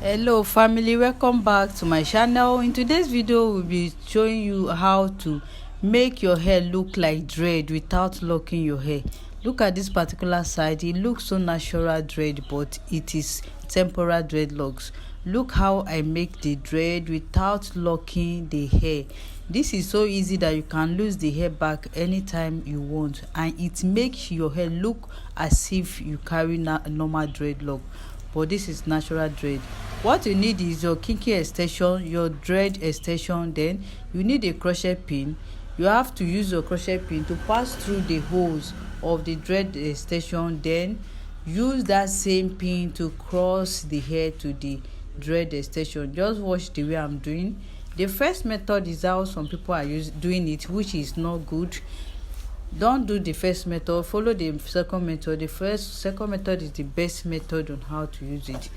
Hello family, welcome back to my channel. In today's video we'll be showing you how to make your hair look like dread without locking your hair. Look at this particular side. It looks so natural dread, but it is temporal dreadlocks. Look how I make the dread without locking the hair. This is so easy that you can lose the hair back anytime you want, and it makes your hair look as if you carry a normal dreadlock, but this is natural dread. What you need is your kinky extension, your dread extension. Then you need a crochet pin. You have to use your crochet pin to pass through the holes of the dread extension, then use that same pin to cross the hair to the dread extension. Just watch the way I'm doing. The first method is how some people are doing it, which is not good. Don't do the first method, follow the second method. Second method is the best method on how to use it.